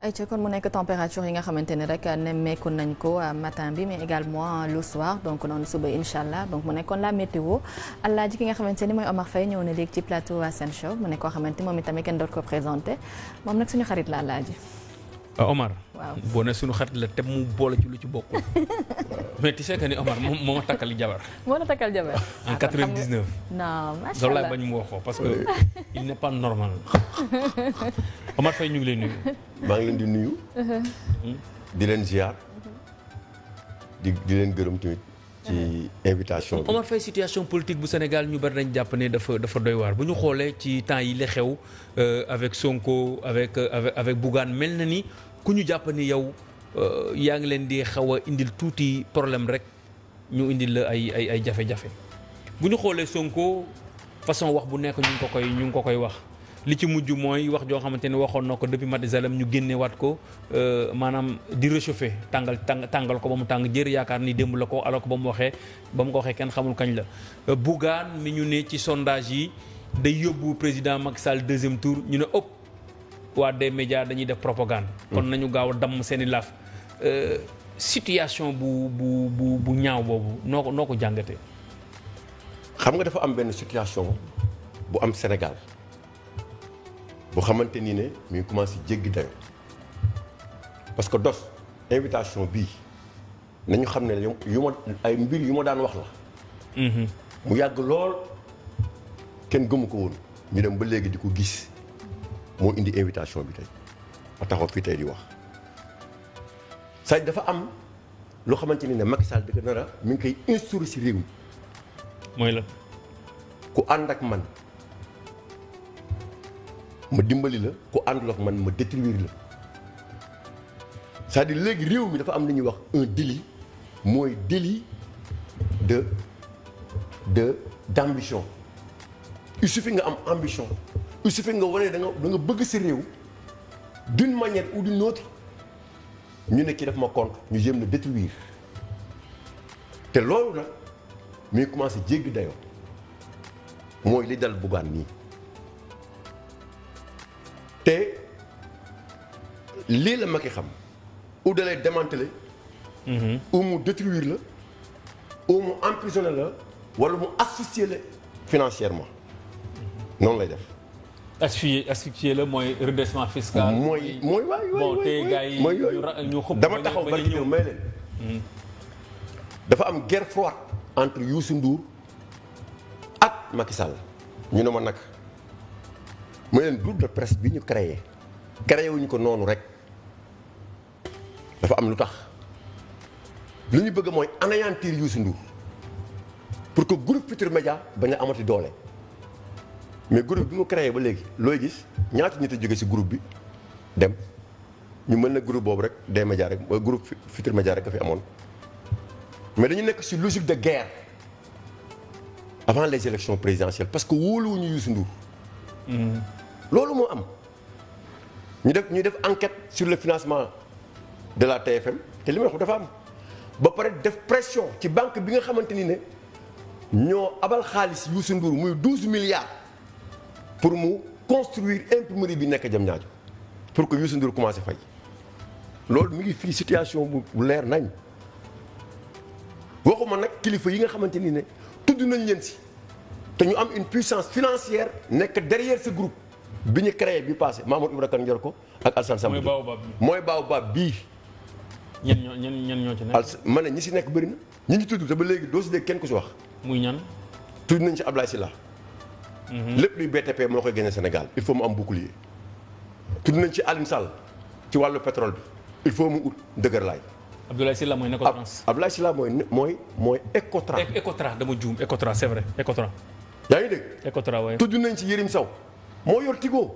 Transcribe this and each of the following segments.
ayca kon mu nekk température yi nga xamante ne rek nemmeeku nañ ko matin bi mais également le soir donc noonu suba incha allah donc mu nekkoon la météo Alaaji ki nga xamante ni mooy Omar Faye ñëw na léegi ci plateau Sen Show mu nekk koo xamante moom itamit kenn doot ko présenté moom nag suñu xarit la Alaaji. Omar. waaw boo ne suñu xarit la te mu boole ci lu ci bokkul mais tu sais que ni Omar moo ma takkal jabar. moo la takkal jabar. en 99. non macha loolu allah laay bañ mu wax ko parce que il n'est pas normal. Omar Faye ñu ngi lay nuyu. maa ngi leen di nuyu. di leen ziar. di leen gërëm tamit ci invitation bi. Omar Faye situation politique bu Sénégal ñu bari dañ jàpp ne dafa doy waar bu ñu xoolee ci temps yi la xew avec Sonko avec Bougane mel na ni ku ñu jàpp ni yow yaa ngi leen di xaw a indil tuuti problème rek ñu indil la ay jafe-jafe bu ñu xoolee Sonko façon wax bu nekk ñu ngi ko koy wax. li ci mujj mooy wax joo xamante ne waxoon na ko depuis Matizalem ñu génnewaat ko maanaam di réchauffer tàngal ko ba mu tàng jër yaakaar ni démb la ko alors que ba mu ko waxee kenn xamul kañ la. Bougane mi ñu ne ci sondage yi day yóbbu président Macky Sall deuxième tour ñu ne ëpp waa des médias dañuy def propagande. kon nañu gaaw a damm seen i laaf situation bu ñaaw boobu noo ko jàngatee. xam nga dafa am benn situation bu am Sénégal. boo xamante ni ne mi ngi commencé jéggi dayo parce que dos invitation bii nañu xam ne ay mbir yu ma daan wax la. mu yàgg lool kenn gëmu ko woon ñu dem ba léegi di ko gis moo indi invitation bi tey ma taxaw fii tey di wax. dafa am loo xamante ni ne Macky Sall dëgg nara mi ngi koy instauré si réew mi. mooy la ku ànd ak man. ma dimbali la ku àndul ak man ma détruire la c'est-à-dire léegi réew mi dafa am lu ñuy wax un délit mooy délit d'ambition. Il suffit nga am ambition il suffit nga wane da nga bëgg sa réew d'une manière ou d'une autre ñu ne kii daf ma contre ñu jéem la détruire te loolu nag mi ngi commencé jéggi dayoo mooy li dal Bougane nii. te lii la Macky xam ou da lay démanteler. ou mu détruire la ou mu emprisonner la wala mu asphyxier la financièrement noonu lay def. asphyxier la mooy redressement fiscal. mooy waay bon te gars yi ñu xub dama taxaw ba ñëw may leen. dafa am guerre froide entre Youssou Ndour ak Macky Sall ñu ne ma nag. mooy leen groupe de presse bi ñu créé wuñu ko noonu rek dafa am lu tax lu ñu bëgg mooy anéantir Youssou Ndour pour que groupe Futurs Médias bañ a amati doole mais groupe bi mu créé ba léegi looy gis ñaata nit a jóge ci groupe bi dem ñu mën na groupe boobu rek des médias rek groupe Futurs Médias rek a fi amoon mais dañu nekk ci logique de guerre avant les élections présidentielles parce que wóoluwuñu Youssou Ndour. loolu moo am ñu def enquête sur le financement de la TFM te li may wax dafa am ba pare def pression ci banque bi nga xamante ni ne ñoo abal xaalis Youssou Ndour muy 12 milliards pour mu construire imprimerie bi nekk Diamniadio pour que Youssou Ndour commencé fay loolu mi ngi fii situation bu leer nañ waxuma nag kilifa yi nga xamante ni ne tudd nañ leen si te ñu am une puissance financière nekk derrière ce groupe bi ñu créé bi passé Mamour Ibra Kane yor ko ak Alassane Samba mooy Baobab bii. ñan ñoo ci nekk. ma ne ñi si nekk bëri na ñi ñu tudd te ba léegi doo si dégg kenn ku si wax. muy ñan. tudd nañ si Ablaye Sylla. lépp luy BTP moo koy génne Sénégal il faut mu am bouclier. tudd nañ ci Aline Sall ci wàllu pétrole bi il faut mu ut dëgër laay. Abdoulaye Sylla mooy Ecotrans. Abdoulaye Sylla mooy Ecotra. Ecotra dama juum Ecotra c'est vrai Ecotra. yaa ngi dégg. Ecotra waaye. tudd nañ ci Yérim Sow moo yor Tigo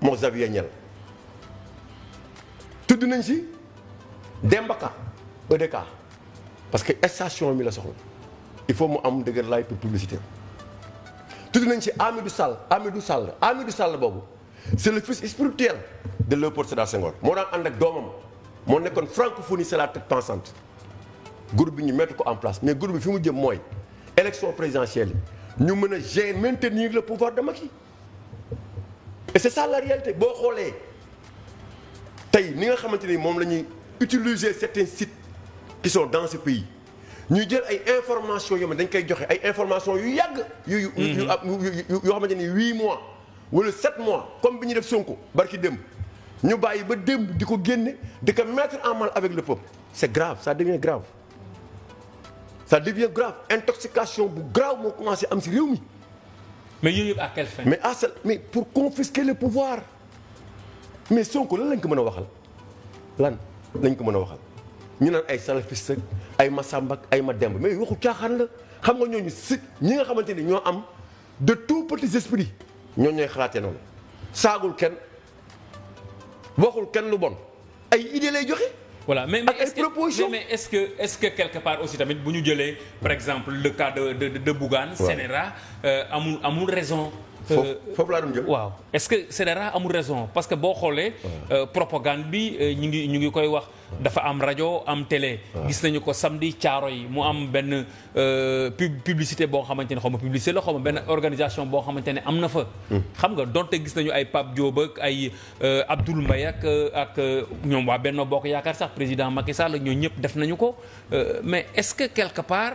moo Xavier Niel. tudd nañ ci Demba Ka EDK parce que station mi la soxla il faut mu am dëgër laay pour publicité. tudd nañ ci Amidou Sall boobu c'est le fils spirituel de Léopold Sédar Senghor moo daan ànd ak doomam moo nekkoon francophonie c'est la tête pensante groupe bi ñu mettre ko en place mais groupe bi fi mu jëm mooy élection présidentielle yi ñu mën a maintenir le pouvoir de Macky et c'est ça la réalité boo xoolee tey ni nga xamante ni moom la ñuy utiliser certains sites qui sont dans ce pays ñuy jël ay informations yoo xam ne dañ koy joxe ay informations yu yàgg. yoo xamante ni 8 mois wala 7 mois comme bi ñu def Sonko barki démb ñu bàyyi ba démb di ko génne di ko mettre en mal avec le peuple c'est grave ça devient grave. ça devient grave intoxication bu grave moo commencé am ci réew mi. mais yooyu yëpp à quelle fin. mais pour confisquer le pouvoir mais Sonko lan lañ ko mën a waxal lan lañ ko mën a waxal ñu naan ay salafiste ak ay Massamba ak ay Mademba mais waxu caaxaan la xam nga ñooñu si ñi nga xamante ni ñoo am de tout petits esprits ñooñu ñooy xalaatee noonu saagul kenn waxul kenn lu bon ay idées lay joxe. voilà mais est-ce que quelque part aussi tamit bu ñu jëlee par exemple le cas de Bougane. Sénéra amul raison. foofu laa doon jël waaw est-ce que Sénéra amul raison parce que boo xoolee. propagande bi ñu ngi koy wax dafa am rajo am télé. gis nañu ko samedi caaro yi mu am benn publicité boo xamante ne xaw ma publicité la xaw ma benn organisation boo xamante ne am na fa. xam nga donte gis nañu ay Pape Diop ak ay Abdoul Mbaye ak ñoom waa Benno Bokk Yaakaar sax président Macky Sall ñoo ñëpp def nañu ko mais est-ce que quelque part.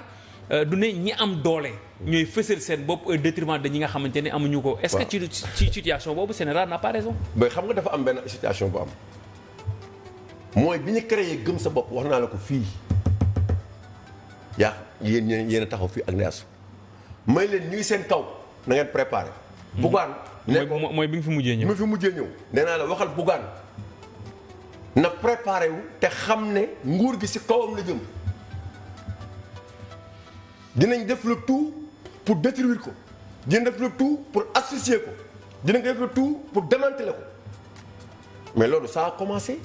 du ne ñi am doole ñooy fësal seen bopp au détriment de ñi nga xamante ne amuñu ko. est-ce que ci situation boobu Sénégal n'a pas raison. mais xam nga dafa am benn situation bu am mooy bi ñu créé gëm sa bopp wax naa la ko fii yaa yéen a taxaw fii ak Ndeye may leen ñuy seen kaw na ngeen préparé. Bougane mooy bi nga fi mujjee ñëw. nee naa la waxal Bougane na préparé wu te xam ne nguur gi ci kawam la jëm. dinañ def le tout pour détruire ko dinañ def le tout pour asphyxier ko dinañ def le tout pour démanteler ko mais loolu ça a commencé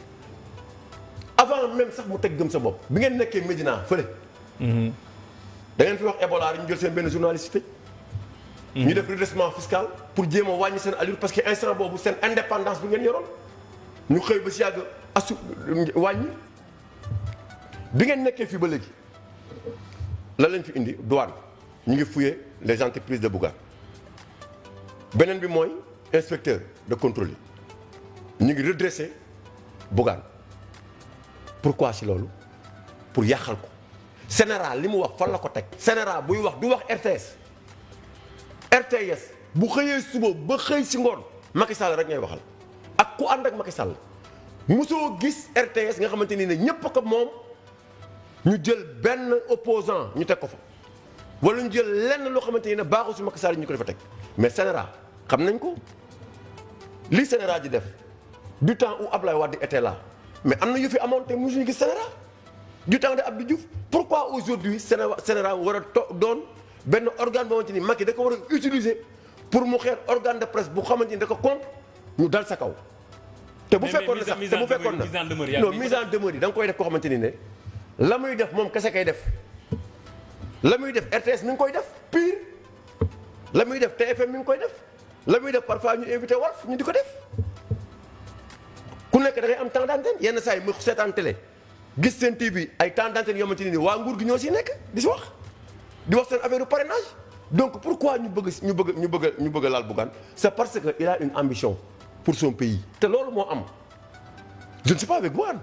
avant même sax mu teg gëm sa bopp bi ngeen nekkee Médina fële. da ngeen fi wax Ebola rek ñu jël seen benn journaliste ñu def redressement fiscal pour jéem a wàññi seen allure parce que instant boobu seen indépendance bi ngeen yoroon ñu xëy ba si yàgg wàññi bi ngeen nekkee fii ba léegi. lan lañ fi indi douane ñu ngi fouiller les entreprises de Bougane beneen bi mooy inspecteur de contrôle yi ñu ngi redresser Bougane pourquoi si loolu pour yàqal ko Sénéral li mu wax fan la ko teg Sénéral buy wax du wax RTS bu xëyee suba ba xëy si ngoon Macky Sall rek ngay waxal ak ku ànd ak Macky Sall mosoo gis RTS nga xamante ni ne ñépp ko moom ñu jël benn opposant ñu teg ko fa wala ñu jël lenn loo xamante ni ne baaxul si Macky Sall ñu ko defa teg mais Sénéral xam nañ ko li Sénéral di def du temps où Ablaye Wade était là mais am na yu fi amoon te mosuñu gis Sénéral du temps de Abdou Diouf pourquoi aujourd'hui Sénéral war a doon benn organe boo xamante ni Macky da ko war a utiliser pour mu xeex organe de presse bu xamante ni da ko contre ñu dal sa kaw. te bu fekkoon na sax te bu fekkoon na non mise en demeure yi da nga koy def koo xamante ni ne. la muy def moom kese kay def la muy def RTS mi ngi koy def pire la muy def TFM mi ngi koy def la muy def parfois ñu invité Walf ñu di ko def ku nekk da ngay am temps d'antenne yenn saa yi mu seetaan télé gis seen TV ay temps d'antenne yoo xamante ni waa nguur gi ñoo si nekk di si wax seen affaire du parrainage donc pourquoi ñu bëgg laal Bougane c'est parce que il a une ambition pour son pays te loolu moo am je ne suis pas avec Bougane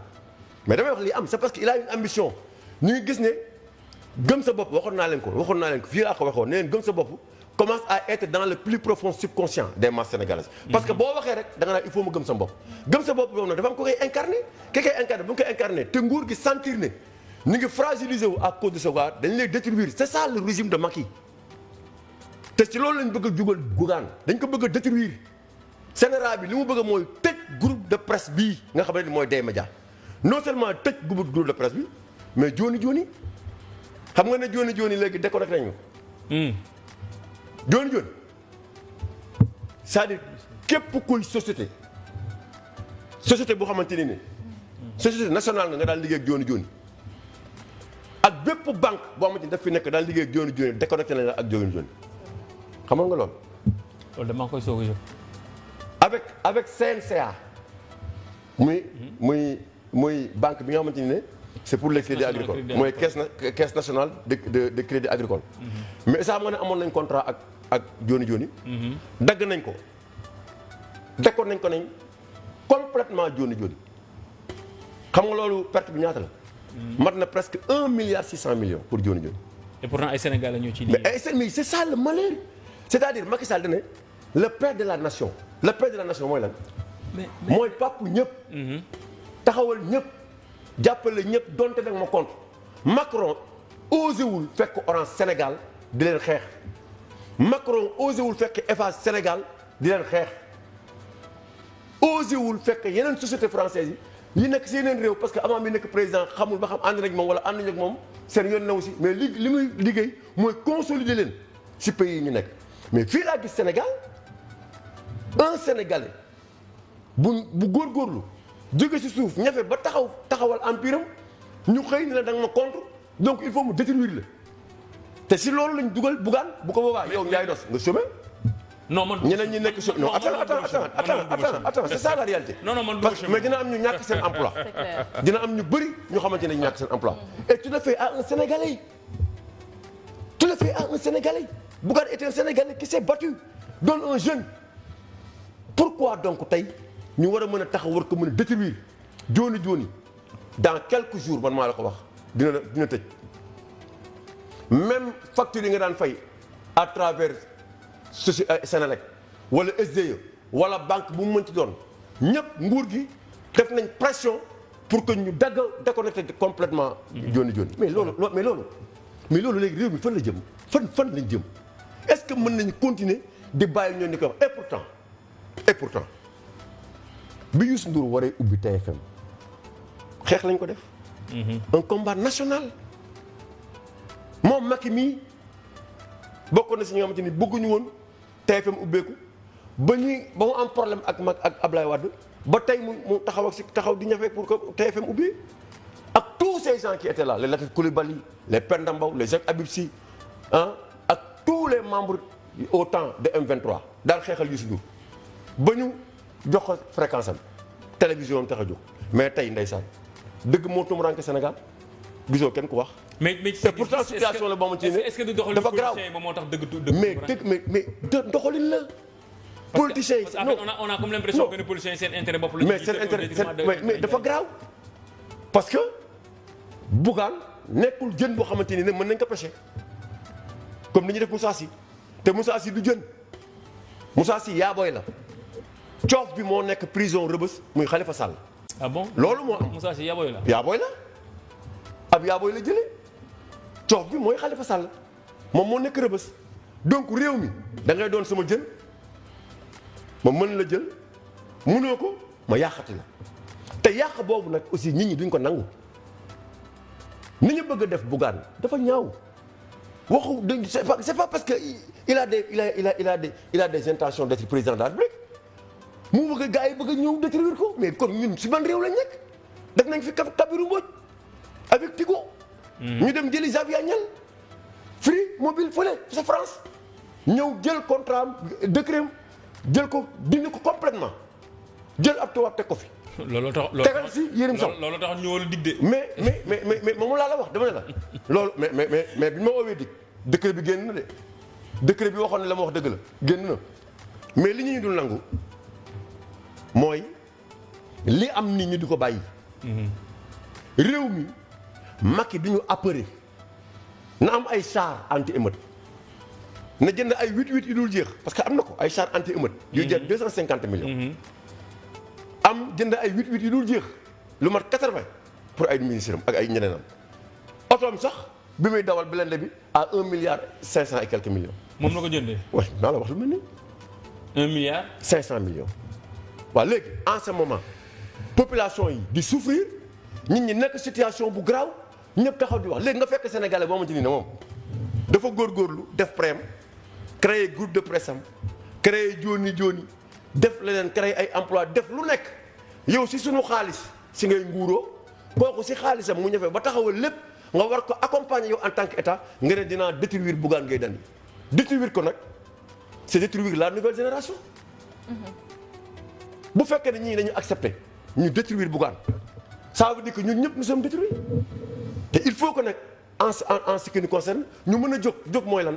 mais damay wax li am c'est parce que il a une ambition ñu ngi gis ne gëm sa bopp waxoon naa leen ko fii laa ko waxoon ne leen gëm sa bopp commence à être dans le plus profond subconscient des masses sénégalaises. parce que boo waxee rek da nga naan il faut mu gëm sa bopp. gëm sa bopp boobu nag dafa am ko koy incarné ki koy incarné bu ñu koy incarné te nguur gi sentir ne ñu ngi fragilisé wu à cause de ce gars dañ lay détruire c'est ça le régime de Macky te ci loolu lañ bëgg a jugal Bougane dañ ko bëgg a détruire Sénégal bi li mu bëgg mooy tëj groupe de presse bii nga xam ne mooy D-Média non seulement tëj groupe de presse bi mais jooni xam nga ne jooni léegi déconnecté nañu jooni c'est-à-dire képp kuy société boo xamante ni ne société nationale nga daan liggéey ak jooni ak bépp banque boo xamante ni daf fi nekk daan liggéey ak jooni déconnecté nañ la ak jooni xamoon nga loolu dama koy soog a jóg avec CNCA muy banque bi nga xamante ni ne c'est pour les crédits agricoles mooy caisse nationale de crédit agricole mais ça xam nga ne amoon nañ contrat ak jooni dagg nañ ko dekkoon nañ ko complètement jooni xam nga loolu perte bi ñaata la. mat na presque 1 milliard 600 millions pour Dioni Dioni. et pourtant ay Sénégalais ñoo ciy liggéey. mais c'est ça le malheur. c'est-à-dire Macky Sall dane le père de la nation. le père de la nation mooy lan. mooy papu ñëpp. taxawal ñëpp. jàppale ñëpp donte nag ma compte. Macron osé wul fekk Orange Sénégal di leen xeex. Macron osé wul fekk Eiffage Sénégal di leen xeex. osé wul fekk yeneen société française yi nekk si yeneen réew parce que avant mi nekk président xamul ba xam ànd nañ moom wala ànd nañ ak moom seen yoon na aussi mais li muy liggéey mooy consolider leen si pays yi ñu nekk. mais fii laa gis Sénégal un Sénégalais bu góorgóorlu jóge si suuf ñafe ba taxawal empire am ñu xëy ni la da nga ma contre donc il faut mu détruire la te si loolu lañ dugal Bougane bu ko boobaa yow Ndiaye Dos nga chômé. non man ñeneen ñi nekk chômé non attends c'est ça la réalité. non man parce que mais dina am ñu ñàkk seen emploi. dina am ñu bëri ñu xamante ne ñàkk seen emploi. et tu le fais à un Sénégalais. tu le fais à un Sénégalais. Bougane est un Sénégalais qui s'est battu doon un jeune. pourquoi donc tey ñu war a mën a taxaw war ko mën a détruire Dioni Dioni dans quelques jours man maa la ko wax dina tëj même facture yi nga daan fay à travers Sénélec wala SDE wala banque bu mu mënti doon ñëpp nguur gi def nañ pression pour que ñu déconnecté complètement Dioni Dioni mais loolu léegi réew mi fan la jëm fan lañ jëm est-ce que mën nañu continuer di bàyyi ñoo ni ko wax et pourtant bi Youssou Ndour waree ubbi TFM xeex lañ ko def un combat national moom Macky mii bokkoon na si ñi nga xamante ni bëgguñu woon TFM ubbeeku ba mu am problème ak Ablaye Wade ba tey mu taxaw di ñafe pour que TFM ubbi ak tous ces gens qui étaient là les Latif Coulibaly les Penda Mbow les Jacques Habib Sy ak tous les membres au temps de M23 daal xeexal Youssou Ndour ba ñu jox ko fréquence am télévision am tax a jóg mais tey ndeysaan dëgg moo tumuraanke Sénégal gisoo kenn ku wax. mais te pourtant situation la boo xamante ne est-ce que du doxalin dafa grave moo tax dëgg mais doxalin la. politiciens yi parce que on a comme l'impression que les politiciens seen intérêt bopp la. mais seen intérêt mais dafa grave parce que Bougane nekkul jën boo xamante ni ne mën nañ ko pêcher comme ni ñu def Moussa Sy te Moussa Sy du jën Moussa Sy yaabooy la coof bi moo nekk prison Rebeuss muy Khalifa Sall. ah bon loolu moo am Moussa Sy yaabooy la. yaabooy la ab yaabooy la jëlee coof bi mooy Khalifa Sall moom moo nekk Rebeuss donc réew mi da ngay doon sama jën ma mën la jël mënoo ko ma yàqati la te yàq boobu nag aussi nit ñi duñ ko nangu ni ñu bëgg a def Bougane dafa ñaaw waxu c'est pas parce que il a des intentions d'être président de la République mu bëgg gars yi bëgg a ñëw détruire ko mais kon ñun si ban réew lañ nekk def nañ fi Kabirou Mbodj avec Tigo. ñu dem jëli Xavier Niel Free Mobile fële sa France ñëw jël contrat am décret jël ko dindi ko complètement jël ab tubaab teg ko fi. looloo tax tegal si Yérim Sow looloo tax ñu wala dig de. mais moom laa la wax dama ne la. loolu mais bi ma woowee dig décret bi génn na de décret bi waxoon ne la ma wax dëgg la génn na mais li ñu dul nangu mooy li am nit ñi di ko bàyyi. réew mi Macky du ñu appeler na am ay char anti émeute na jënd ay 8-8 yu dul jeex parce que am na ko ay char anti émeute. yu jar 250 millions. am jënd ay 8-8 yu dul jeex lu mat 80 pour ay ministres am ak ay ñeneenam otoom sax bi muy dawal blindé bi à 1 milliard 500 et quelques millions. moom la ko jëndee. waaw naa la wax lu mel nii. 1 milliard. 500 millions. waaw léegi en ce moment population yi di souffrir nit ñi nekk situation bu grave ñëpp taxaw di wax léegi nga fekk sénégalais boo xamante ni ne moom dafa góorgóorlu def prem créer groupe de presse am créer Dioni Dioni def leneen créer ay emploi def lu nekk yow si sunu xaalis si ngay nguuroo kooku si xaalisam mu ñëfee ba taxawal lépp nga war ko accompagner yow en tant que état nga ne dinaa détruire Bougane Gueye Dany détruire ko nag c'est détruire la nouvelle génération. bu fekkee ne ñii dañu accepter ñu détruire Bougane ça veut dire que ñun ñëpp nous sommes détruits te il faut que nag en ce qui nous concerne ñu mën a jóg mooy lan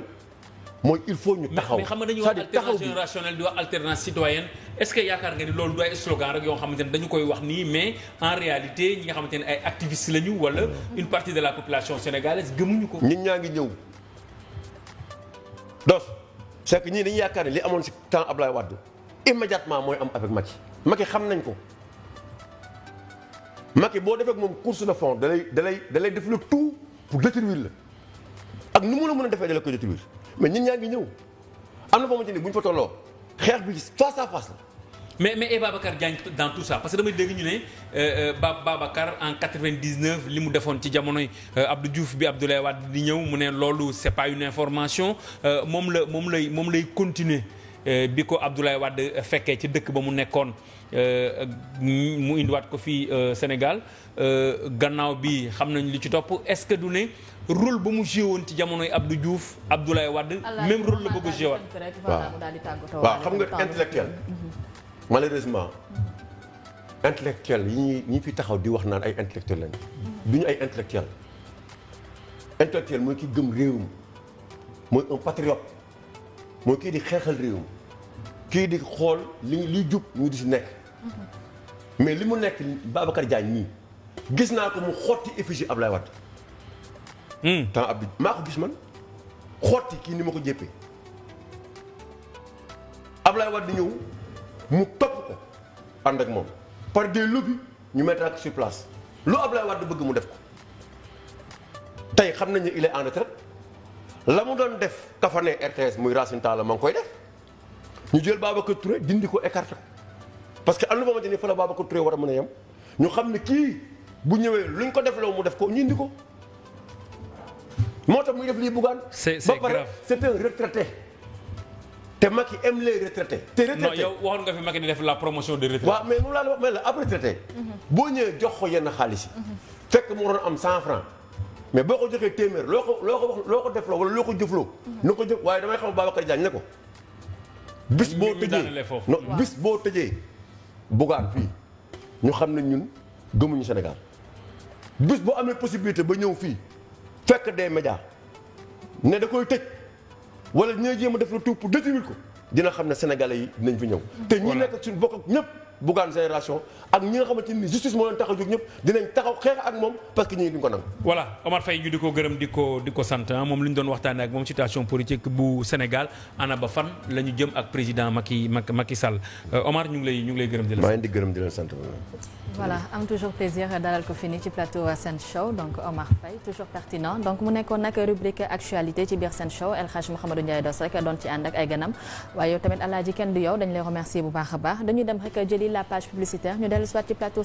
mooy il faut ñu taxaw. mais xam nga dañuy wax alternance générationnelle di wax alternance citoyenne est-ce que yaakaar nga ni loolu du ay slogan rek yoo xamante ne dañu koy wax nii mais en réalité ñi nga xamante ne ay activistes lañu wala une partie de la population sénégalaise gëmuñu ko. nit ñaa ngi ñëw donc c'est que ñii dañuy yaakaar ne li amoon ci temps Ablaye Wade immédiatement mooy am avec Macky xam nañ ko Macky boo defee ak moom course de fond da lay def le tout pour détruire la ak nu mu la mën a defee da la koy détruire mais ñun ñaa ngi ñëw am na foo xamante ni bu ñu fa tolloo xeex bi face à face la. mais et Babacar Diagne dans tout ça parce que damay dégg ñu ne Babacar en 99 li mu defoon ci jamonoy Abdou Diouf bi Abdoulaye Wade di ñëw mu ne loolu c'est pas une information moom lay continuer bi ko Abdoulaye Wade fekkee ci dëkk ba mu nekkoon mu indiwaat ko fii Sénégal gannaaw bi xam nañ li ci topp est-ce que du ne rôle ba mu joué woon ci jamonoy Abdou Diouf Abdoulaye Wade même rôle la bëgg a joué waat. waaw xam nga intellectuel malheureusement intellectuel yi ñi fi taxaw di wax naan ay intellectuel lañ du ñu ay intellectuel mooy ki gëm réewum mooy un patriote mooy kii di xeexal réewum kii di xool liy jub ñu di si nekk mais li mu nekk Babacar Diagne nii gis naa ko mu xotti effigie Ablaye Wade temps Abdou maa ko gis man xotti kii ni ma ko jéppee Ablaye Wade ñëw mu topp ko ànd ak moom par des lobbies ñu mettre ak sur place lu Ablaye Wade bëgg mu def ko tey xam nañ ne il est en retraite la mu doon def kafane RTS muy Racine Talla ma ngi koy def ñu jël Babacar Touré dindi ko écarté ko parce que am na boo xamante ni fa la Babacar Touré war a mën a yem ñu xam ne kii bu ñëwee luñ ko def loo mu def ko ñu indi ko moo tax muy def lii Bougane. c'est ba pare grave c'est un retraité te Macky aime les retraités. te retraité non yow waxoon nga fi Macky di def la promotion des retraités. waaw mais moom laa la wax mais la ab retraité. boo ñëwee jox ko yenn xaalis yi. fekk mu waroon am 100 francs mais boo ko joxee téeméer loo ko defloo wala loo ko jëfloo. na ko jëf waaye damay xam Babacar Diagne ne ko. bis boo tëjee non bis boo tëjee. Bougane fii ñu xam ne ñun gëmuñu Sénégal bis boo amee possibilité ba ñëw fii fekk des médias ne da koy tëj wala ñooy jéem a def le tout pour détruire ko dina xam ne sénégalais yi dinañ fi ñëw. te ñi nekk ak suñu bokk ak ñëpp Bougane génération ak ñi nga xamante ni justice moo leen tax a jóg ñëpp dinañ taxaw xeex ak moom parce que ñii duñ ko nangu. voilà Omar Faye ñu di ko gërëm di ko sant moom li ñu doon waxtaanee ak moom situation politique bu Sénégal ana ba fan la ñu jëm ak président Macky Sall Omar ñu ngi lay gërëm di la. maa ngi di gërëm di leen sant. voilà am toujours plaisir dalal ko fini ci plateau Sen Show donc Omar Faye toujours pertinent donc mu nekkoon nag rubrique actualité ci biir Sen Show El Hadj Mouhamadou Ndiaye Dos rek doon ci ànd ak ay ganam waaye yow tamit Alaaji kenn du yow dañ lay remercier bu baax a baax dañuy dem rek jëli la page publicitaire ñu dellu soit ci plateau